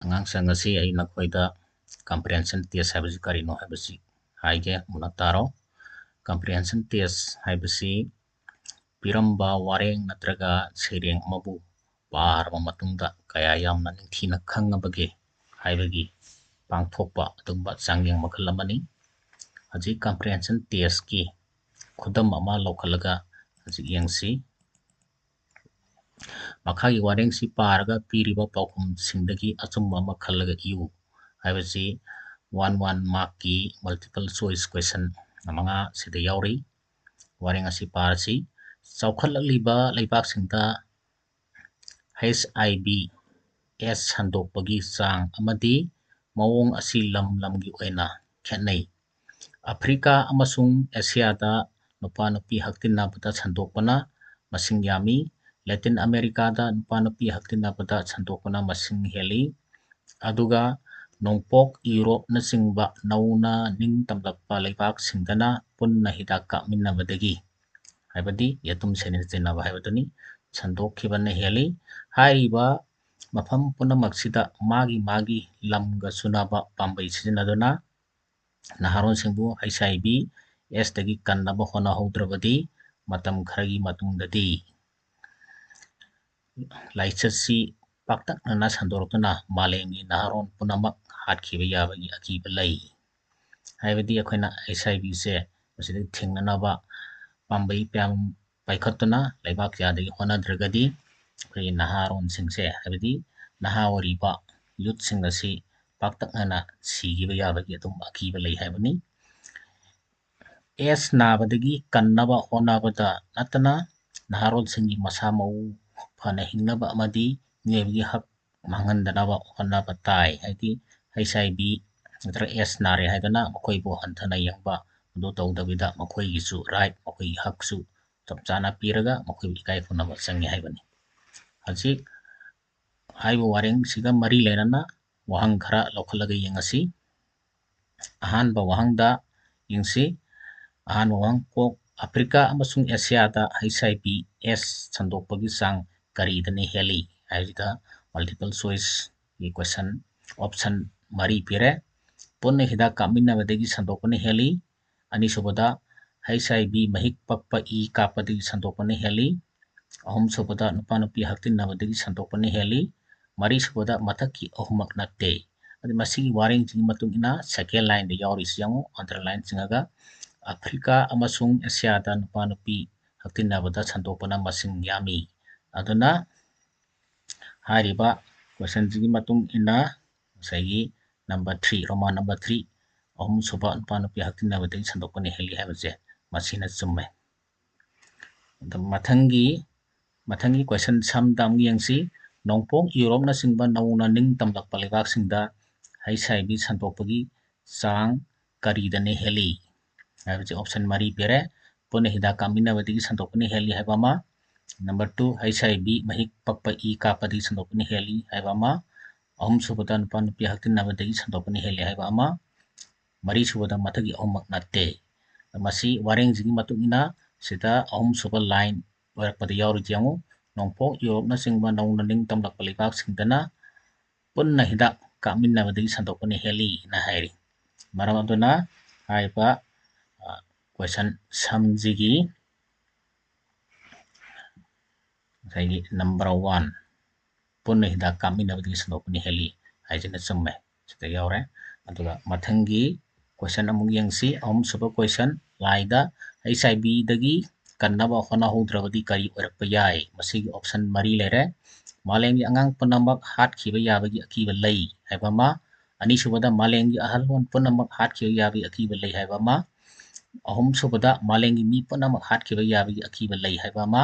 ꯑꯉꯥꯡꯁꯤꯡ ꯑꯁꯤ ꯑꯩ ꯅꯈꯣꯏꯗ comprehension test ꯍꯥꯏꯕꯁꯤ ꯀꯔꯤꯅꯣ ꯍꯥꯏꯕꯁꯤ ꯍꯥꯏꯒꯦ ꯃꯨꯟꯅ ꯇꯥꯔꯣ comprehension test ꯍꯥꯏꯕꯁꯤ ꯄꯤꯔꯝꯕ ꯋꯥꯔꯦꯡ ꯅꯠꯇ꯭ꯔꯒ ꯁꯩꯔꯦꯡ ꯑꯃꯕꯨ ꯄꯥꯔꯕ ꯃꯇꯨꯡꯗ ꯀꯌꯥ ꯌꯥꯝꯅ ꯅꯤꯡꯊꯤꯅ ꯈꯪꯉꯕꯒꯦ ꯍꯥꯏꯕꯒꯤ ꯄꯥꯡꯊꯣꯛꯄ ꯑꯗꯨꯒꯨꯝꯕ ꯆꯥꯡꯌꯦꯡ ꯃꯈꯜ ꯑꯃꯅꯤ ꯍꯧꯖꯤꯛ comprehension testꯀꯤ ꯈꯨꯗꯝ ꯑꯃ ꯂꯧꯈꯠꯂꯒ ꯍꯧꯖꯤꯛ ꯌꯦꯡꯁꯤ ꯃꯈꯥꯒꯤ ꯋꯥꯔꯦꯡꯁꯤ ꯄꯥꯔꯒ ꯄꯤꯔꯤꯕ ꯄꯥꯎꯈꯨꯝꯁꯤꯡꯗꯒꯤ ꯑꯆꯨꯝꯕ ꯑꯃ ꯈꯜꯂꯒ ꯏꯌꯨ ꯍꯥꯏꯕꯁꯤ 1 ꯃꯥꯔꯛꯀꯤ ꯃꯜꯇꯤꯄꯜ ꯆꯣꯏꯁ ꯀ꯭ꯋꯦꯁꯟ 5 ꯁꯤꯗ ꯌꯥꯎꯔꯤ ꯋꯥꯔꯦꯡ ꯑꯁꯤ ꯄꯥꯔꯁꯤ ꯆꯥꯎꯈꯠꯂꯛꯂꯤꯕ ꯂꯩꯕꯥꯛꯁꯤꯡꯗ HIV AIDS ꯁꯟꯗꯣꯛꯄꯒꯤ ꯆꯥꯡ ꯑꯃꯗꯤ ꯃꯑꯣꯡ ꯑꯁꯤ ꯂꯝ ꯂꯝꯒꯤ ꯑꯣꯏꯅ ꯈꯦꯠꯅꯩ ꯑꯐ꯭ꯔꯤꯀꯥ ꯑꯃꯁꯨꯡ ꯑꯦꯁꯤꯌꯥꯗ ꯅꯨꯄꯥ ꯅꯨꯄꯤ ꯍꯛꯇꯤꯟꯅꯕꯗ ꯁꯟꯗꯣꯛꯄꯅ ꯃꯁꯤꯡ ꯌꯥꯝꯃꯤ ꯂꯦꯇꯤꯟ ꯑꯃꯦꯔꯤꯀꯥꯗ ꯅꯨꯄꯥ ꯅꯨꯄꯤ ꯍꯛꯇꯤꯟꯅꯕꯗ ꯁꯟꯗꯣꯛꯄꯅ ꯃꯁꯤꯡ ꯍꯦꯜꯂꯤ ꯑꯗꯨꯒ ꯅꯣꯡꯄꯣꯛ ꯌꯨꯔꯣꯞꯅꯆꯤꯡꯕ ꯅꯧꯅ ꯅꯤꯡꯇꯝꯂꯛꯄ ꯂꯩꯕꯥꯛꯁꯤꯡꯗꯅ ꯄꯨꯟꯅ ꯍꯤꯗꯥꯛ ꯀꯥꯞꯃꯤꯟꯅꯕꯗꯒꯤ ꯍꯥꯏꯕꯗꯤ ꯌꯦꯇꯨꯝ ꯁꯦꯟꯅꯖꯤꯟꯅꯕ ꯍꯥꯏꯕꯗꯨꯅꯤ ꯁꯟꯗꯣꯛꯈꯤꯕꯅ ꯍꯦꯜꯂꯤ ꯍꯥꯏꯔꯤꯕ ꯃꯐꯝ ꯄꯨꯝꯅꯃꯛꯁꯤꯗ ꯃꯥꯒꯤ ꯂꯝꯒ ꯆꯨꯅꯕ ꯄꯥꯝꯕꯩ ꯁꯤꯖꯤꯟꯅꯗꯨꯅ ꯅꯍꯥꯔꯣꯟꯁꯤꯡꯕꯨ HIV AIDSꯇꯒꯤ ꯀꯟꯅꯕ ꯍꯣꯠꯅꯍꯧꯗ꯭ꯔꯕꯗꯤ ꯃꯇꯝ ꯈꯔꯒꯤ ꯃꯇꯨꯡꯗꯗꯤ ꯂꯥꯏꯆꯠꯁꯤ ꯄꯥꯛꯇꯛꯅꯅ ꯁꯟꯗꯣꯔꯛꯇꯨꯅ ꯃꯥꯂꯦꯝꯒꯤ ꯅꯍꯥꯔꯣꯟ ꯄꯨꯝꯅꯃꯛ ꯍꯥꯠꯈꯤꯕ ꯌꯥꯕꯒꯤ ꯑꯀꯤꯕ ꯂꯩ ꯍꯥꯏꯕꯗꯤ ꯑꯩꯈꯣꯏꯅ HIVꯁꯦ ꯃꯁꯤꯗ ꯊꯤꯡꯅꯅꯕ ꯄꯥꯝꯕꯩ ꯀꯌꯥꯝ ꯄꯥꯏꯈꯠꯇꯨꯅ ꯂꯩꯕꯥꯛ ꯀꯌꯥꯗꯒꯤ ꯍꯣꯠꯅꯗ꯭ꯔꯒꯗꯤ ꯑꯩꯈꯣꯏꯒꯤ ꯅꯍꯥꯔꯣꯟꯁꯤꯡꯁꯦ ꯍꯥꯏꯕꯗꯤ ꯅꯍꯥ ꯑꯣꯏꯔꯤꯕ ꯌꯨꯠꯁꯤꯡ ꯑꯁꯤ ꯄꯥꯛꯇꯛꯅꯅ ꯁꯤꯈꯤꯕ ꯌꯥꯕꯒꯤ ꯑꯗꯨꯝ ꯑꯀꯤꯕ ꯂꯩ ꯍꯥꯏꯕꯅꯤ AIDS ꯅꯥꯕꯗꯒꯤ ꯀꯟꯅꯕ ꯍꯣꯠꯅꯕꯗ ꯅꯠꯇꯅ ꯅꯍꯥꯔꯣꯜꯁꯤꯡꯒꯤ ꯃꯁꯥ ꯃꯎ ꯐꯅ ꯍꯤꯡꯅꯕ ꯑꯃꯗꯤ ꯃꯤꯑꯣꯏꯕꯒꯤ ꯍꯛ ꯃꯥꯡꯍꯟꯗꯅꯕ ꯍꯣꯠꯅꯕ ꯇꯥꯏ ꯍꯥꯏꯗꯤ HIV ꯅꯠꯇ꯭ꯔꯒ AIDS ꯅꯥꯔꯦ ꯍꯥꯏꯗꯅ ꯃꯈꯣꯏꯕꯨ ꯍꯟꯊꯅ ꯌꯦꯡꯕ ꯑꯗꯨ ꯇꯧꯗꯕꯤꯗ ꯃꯈꯣꯏꯒꯤꯁꯨ ꯔꯥꯏꯠ ꯃꯈꯣꯏꯒꯤ ꯍꯛꯁꯨ ꯆꯞ ꯆꯥꯅ ꯄꯤꯔꯒ ꯃꯈꯣꯏꯕꯨ ꯏꯀꯥꯏ ꯈꯨꯝꯅꯕ ꯆꯪꯉꯤ ꯍꯥꯏꯕꯅꯤ ꯍꯧꯖꯤꯛ ꯍꯥꯏꯕ ꯋꯥꯔꯦꯡꯁꯤꯒ ꯃꯔꯤ ꯂꯩꯅꯅ ꯋꯥꯍꯪ ꯈꯔ ꯂꯧꯈꯠꯂꯒ ꯌꯦꯡꯉꯁꯤ ꯑꯍꯥꯟꯕ ꯋꯥꯍꯪꯗ ꯌꯦꯡꯁꯤ ꯑꯍꯥꯟꯕ ꯋꯥꯍꯪ ꯑꯐ꯭ꯔꯤꯀꯥ ꯑꯃꯁꯨꯡ ꯑꯦꯁꯤꯌꯥꯗ HIV AIDS ꯁꯟꯗꯣꯛꯄꯒꯤ ꯆꯥꯡ ꯀꯔꯤꯗꯅ ꯍꯦꯜꯂꯤ ꯍꯥꯏꯕꯁꯤꯗ ꯃꯜꯇꯤꯄꯜ ꯆꯣꯏꯁꯀꯤ ꯀ꯭ꯋꯦꯁꯟ ꯑꯣꯞꯁꯟ 3 ꯄꯤꯔꯦ ꯄꯨꯟꯅ ꯍꯤꯗꯥꯛ ꯀꯥꯞꯃꯤꯟꯅꯕꯗꯒꯤ ꯁꯟꯗꯣꯛꯄꯅ ꯍꯦꯜꯂꯤ ꯑꯅꯤꯁꯨꯕꯗ HIV ꯃꯍꯤꯛ ꯄꯛꯄ ꯏ ꯀꯥꯞꯄꯗꯒꯤ ꯁꯟꯗꯣꯛꯄꯅ ꯍꯦꯜꯂꯤ ꯑꯍꯨꯝꯁꯨꯕꯗ ꯅꯨꯄꯥ ꯅꯨꯄꯤ ꯍꯛꯇꯤꯟꯅꯕꯗꯒꯤ ꯁꯟꯗꯣꯛꯄꯅ ꯍꯦꯜꯂꯤ ꯃꯔꯤꯁꯨꯕꯗ ꯃꯊꯛꯀꯤ ꯑꯍꯨꯝꯃꯛ ꯅꯠꯇꯦ ꯑꯗꯨ ꯃꯁꯤꯒꯤ ꯋꯥꯔꯦꯡꯁꯤꯒꯤ ꯃꯇꯨꯡ ꯏꯟꯅ ꯁꯦꯀꯦꯟ ꯂꯥꯏꯟꯗ ꯌꯥꯎꯔꯤꯁꯤ ꯌꯦꯡꯉꯨ ꯑꯟꯗꯔꯂꯥꯏꯟ ꯆꯤꯡꯉꯒ ꯑꯐ꯭ꯔꯤꯀꯥ ꯑꯃꯁꯨꯡ ꯑꯦꯁꯤꯌꯥꯗ ꯅꯨꯄꯥ ꯅꯨꯄꯤ ꯍꯛꯇꯤꯟꯅꯕꯗ ꯁꯟꯗꯣꯛꯄꯅ ꯃꯁꯤꯡ ꯌꯥꯝꯃꯤ ꯑꯗꯨꯅ ꯍꯥꯏꯔꯤꯕ ꯀ꯭ꯋꯦꯁꯟꯁꯤꯒꯤ ꯃꯇꯨꯡ ꯏꯟꯅ ꯉꯁꯥꯏꯒꯤ ꯅꯝꯕꯔ 3 ꯔꯣꯃꯥꯟ ꯅꯝꯕꯔ 3 ꯑꯍꯨꯝꯁꯨꯕ ꯅꯨꯄꯥ ꯅꯨꯄꯤ ꯍꯛꯇꯤꯟꯅꯕꯗꯒꯤ ꯁꯟꯗꯣꯛꯄꯅ ꯍꯦꯜꯂꯤ ꯍꯥꯏꯕꯁꯦ ꯃꯁꯤꯅ ꯆꯨꯝꯃꯦ ꯃꯊꯪꯒꯤ ꯀ꯭ꯋꯦꯁꯟ ꯁꯝꯗ ꯑꯃꯨꯛ ꯌꯦꯡꯁꯤ ꯅꯣꯡꯄꯣꯛ ꯌꯨꯔꯣꯞꯅꯆꯤꯡꯕ ꯅꯧꯅ ꯅꯤꯡꯇꯝꯂꯛꯄ ꯂꯩꯕꯥꯛꯁꯤꯡꯗ HIV ꯁꯟꯗꯣꯛꯄꯒꯤ ꯆꯥꯡ ꯀꯔꯤꯗꯅ ꯍꯦꯜꯂꯤ ꯍꯥꯏꯕꯁꯤ ꯑꯣꯞꯁꯟ 3 ꯄꯤꯔꯦ ꯄꯨꯟꯅ ꯍꯤꯗꯥꯛ ꯀꯥꯞꯃꯤꯟꯅꯕꯗꯒꯤ ꯁꯟꯗꯣꯛꯄꯅ ꯍꯦꯜꯂꯤ ꯍꯥꯏꯕ ꯑꯃ नंबर 2 HIV महिक पक्पा ई कापदी संदोपनी हेली हाइबा अमा अहुमसुबदा नुपा नुपी हक्तिन्नबदगी संदोपनी हेली हाइबा अमा मरीसुबदा मथगी अहुमक नत्ते मसी वारेंगजिगी मतुंगिना सिदा अहुमसुबा लाइन वरपदा यावरि जियांगु नोंपो यूरोपना सिंगबा नौना निंग तमलक लेबाक सिंगदना पुन्ना हिदा कामिन्नबदगी संदोपनी हेली ना हाइरि मरम अदुना हाइबा क्वेश्चन समजिगी नंबर 1 पुन्ना हिदा कामिन्नबदगी संदोपनी हेली हाइजना चुम्मे सिदा यावरे अदुगा मथंगी क्वेश्चन अमुक यंगसी अहुमसुबा क्वेश्चन लाइदा HIV दगी कन्नबा होनाहोद्रबदी करी ओरकपा याय मसिगी ऑप्शन 3 लेरे मालेंगी अंगांग पुनमक हातखिबा याबगी अकीबा लई हाइबामा अनिसुबदा मालेंगी अहलवन पुनमक हातखिबा याबगी अकीबा लई हाइबामा अहुमसुबदा मालेंगी मी पुनमक हातखिबा याबगी अकीबा लई हाइबामा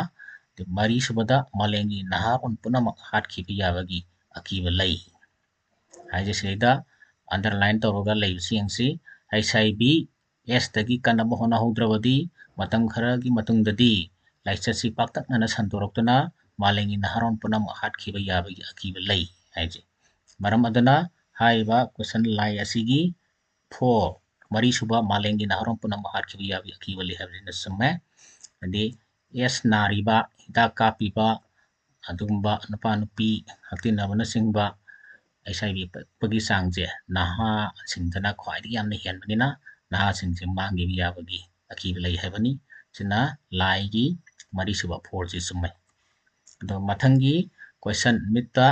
मरीसुबदा मालेंगी नहारोन पुनमक हातखिबा याबगी अकीबा लई हाइजेसिदा अंडरलाइन तौरगा लईबसी यंगसी HIV एस तगी कन्नबा होनाहोद्रबदी मतम खरगी मतुंगददी लाइचसी पाक्तकना संतोरक्तुना मालेंगी नहारोन पुनमक हातखिबा याबगी अकीबा लई हाइजे मरम अदना हाइबा क्वेश्चन लाई असिगी 4 मरीसुबा मालेंगी नहारोन पुनमक हातखिबा याबगी अकीबा लई हाइबसिना समे अदि एस नारिबा हिदा कापिबा अदुगुम्बा नुपा नुपी हक्तिनबना सिंगबा HIV ꯄꯛꯄꯒꯤ ꯆꯥꯡꯁꯦ ꯅꯍꯥꯁꯤꯡꯗꯅ ꯈ꯭ꯋꯥꯏꯗꯒꯤ ꯌꯥꯝꯅ ꯍꯦꯟꯕꯅꯤꯅ ꯅꯍꯥꯁꯤꯡꯁꯦ ꯃꯥꯡꯈꯤꯕ ꯌꯥꯕꯒꯤ ꯑꯀꯤꯕ ꯂꯩ ꯍꯥꯏꯕꯅꯤ ꯁꯤꯅ ꯂꯥꯏꯒꯤ ꯃꯔꯤꯁꯨꯕ ꯐꯣꯔꯁꯤ ꯆꯨꯝꯃꯦ ꯑꯗꯣ ꯃꯊꯪꯒꯤ ꯀꯣꯏꯁꯟ ꯃꯤꯠꯇ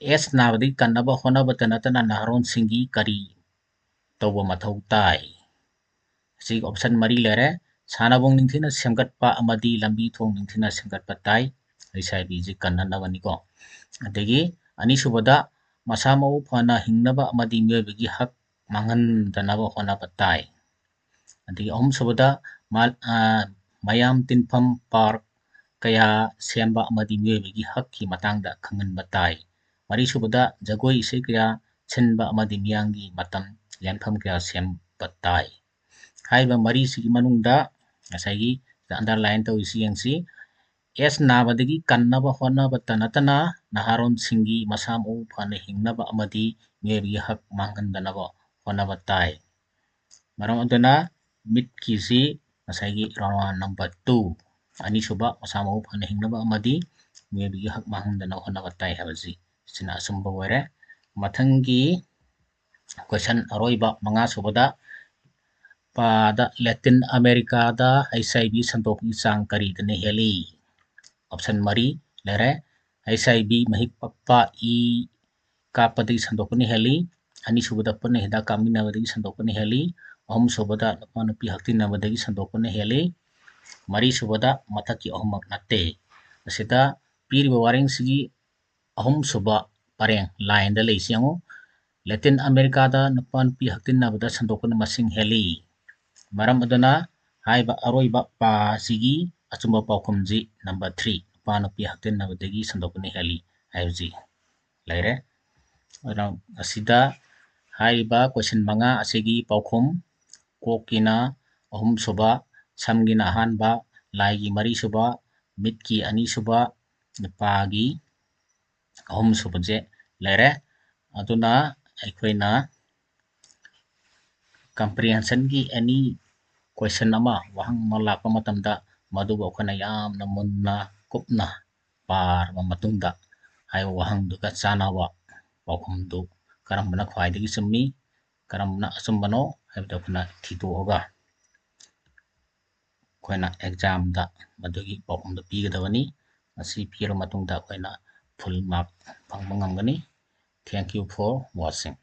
ꯑꯦꯁ ꯅꯥꯕꯗꯒꯤ ꯀꯟꯅꯕ ꯍꯣꯠꯅꯕꯇ ꯅꯠꯇꯅ ꯅꯍꯥꯔꯣꯟꯁꯤꯡꯒꯤ ꯀꯔꯤ ꯇꯧꯕ ꯃꯊꯧ ꯇꯥꯏ ꯑꯁꯤꯒꯤ ꯑꯣꯞꯁꯟ ꯃꯔꯤ ꯂꯩꯔꯦ ꯁꯥꯟꯅꯕꯨꯡ ꯅꯤꯡꯊꯤꯅ ꯁꯦꯝꯒꯠꯄ ꯑꯃꯗꯤ ꯂꯝꯕꯤ ꯊꯣꯡ ꯅꯤꯡꯊꯤꯅ ꯁꯦꯝꯒꯠꯄ ꯇꯥꯏ HIVꯁꯤ ꯀꯟꯅꯅꯕꯅꯤꯀꯣ ꯑꯗꯒꯤ ꯑꯅꯤꯁꯨꯕꯗ ꯃꯁꯥ ꯃꯎ ꯐꯅ ꯍꯤꯡꯅꯕ ꯑꯃꯗꯤ ꯃꯤꯑꯣꯏꯕꯒꯤ ꯍꯛ ꯃꯥꯡꯍꯟꯗꯅꯕ ꯍꯣꯠꯅꯕ ꯇꯥꯏ ꯑꯗꯒꯤ ꯑꯍꯨꯝꯁꯨꯕꯗ ꯃꯌꯥꯝ ꯇꯤꯟꯐꯝ ꯄꯥꯔꯛ ꯀꯌꯥ ꯁꯦꯝꯕ ꯑꯃꯗꯤ ꯃꯤꯑꯣꯏꯕꯒꯤ ꯍꯛꯀꯤ ꯃꯇꯥꯡꯗ ꯈꯪꯍꯟꯕ ꯇꯥꯏ ꯃꯔꯤꯁꯨꯕꯗ ꯖꯒꯣꯏ ꯏꯁꯩ ꯀꯌꯥ ꯁꯤꯟꯕ ꯑꯃꯗꯤ ꯃꯤꯌꯥꯝꯒꯤ ꯃꯇꯝ ꯂꯦꯟꯐꯝ ꯀꯌꯥ ꯁꯦꯝꯕ ꯇꯥꯏ ꯍꯥꯏꯔꯤꯕ ꯃꯔꯤꯁꯤꯒꯤ ꯃꯅꯨꯡꯗ ꯉꯁꯥꯏꯒꯤ ꯑꯟꯗꯔꯂꯥꯏꯟ ꯇꯧꯔꯤꯁꯤ ꯌꯦꯡꯁꯤ ꯑꯦꯁ ꯅꯥꯕꯗꯒꯤ ꯀꯟꯅꯕ ꯍꯣꯠꯅꯕꯇ ꯅꯠꯇꯅ ꯅꯍꯥꯔꯣꯟꯁꯤꯡꯒꯤ ꯃꯁꯥ ꯃꯎ ꯐꯅ ꯍꯤꯡꯅꯕ ꯑꯃꯗꯤ ꯃꯤꯑꯣꯏꯕꯒꯤ ꯍꯛ ꯃꯥꯡꯍꯟꯗꯅꯕ ꯍꯣꯠꯅꯕ ꯇꯥꯏ ꯃꯔꯝ ꯑꯗꯨꯅ ꯃꯤꯠꯀꯤꯁꯤ ꯉꯁꯥꯏꯒꯤ ꯔꯥꯎꯟ ꯅꯝꯕꯔ 2 ꯑꯅꯤꯁꯨꯕ ꯃꯁꯥ ꯃꯎ ꯐꯅ ꯍꯤꯡꯅꯕ ꯑꯃꯗꯤ ꯃꯤꯑꯣꯏꯕꯒꯤ ꯍꯛ ꯃꯥꯡꯍꯟꯗꯅꯕ ꯍꯣꯠꯅꯕ ꯇꯥꯏ ꯍꯥꯏꯕꯁꯤ ꯁꯤꯅ ꯑꯆꯨꯝꯕ ꯑꯣꯏꯔꯦ ꯃꯊꯪꯒꯤ ꯀꯣꯏꯁꯟ ꯑꯔꯣꯏꯕ ꯃꯉꯥꯁꯨꯕꯗ ꯂꯦꯇꯤꯟ ꯑꯃꯦꯔꯤꯀꯥꯗ HIV ꯁꯟꯗꯣꯛꯄꯒꯤ ꯆꯥꯡ ꯀꯔꯤꯗꯅ ꯍꯦꯜꯂꯤ ऑप्शन मरी लेरे HIV महिक पप्पा ई कापदगी संदोकनी हेली अनि सुबदा पने हिदा कामिनाबदगी संदोकनी हेली अहम सुबदा नपी हक्तिनाबदगी संदोकनी हेली मरी सुबदा मथकी अहमक नते असिदा पीरिबा वारेंग सिगी अहम सुबा परेंग लाइन द लेसियांगो लैटिन अमेरिका दा नपन पी हक्तिनाबदा संदोकनी मसिंग हेली मरम अदना हाइबा अरोइबा पा सिगी अचुंबा पाउखुमजी नंबर 3 नुपा नुपी हक्तिनाबदगी संदोकनी हेली हाइबजी लेरे असिदा हाइबा क्वेश्चन मंगा असिगी पाउखुम कोकिना अहुम सुबा समगिना अहानबा लाइगी मरी सुबा मिटकी अनि सुबा नुपागी अहुम सुबजे लेरे अदुना अखोइना comprehension की एनी क्वेश्चन अमा वहंग मलाक मतमदा मदुबो खना यामना मुन्ना कुपना पार मतुंगदा हाय वहंग दुका चानावा पाखुमदु करमना ख्वाइदगी चुम्मी करमना अचुम्बनो हायबदो खना थिदोगा खोइना एग्जाम दा मदुगी पाखुमदु पीगदवनी असी पीरो मतुंगदा खोइना फुल मार्क फंगबा ngamgani. Thank you for watching.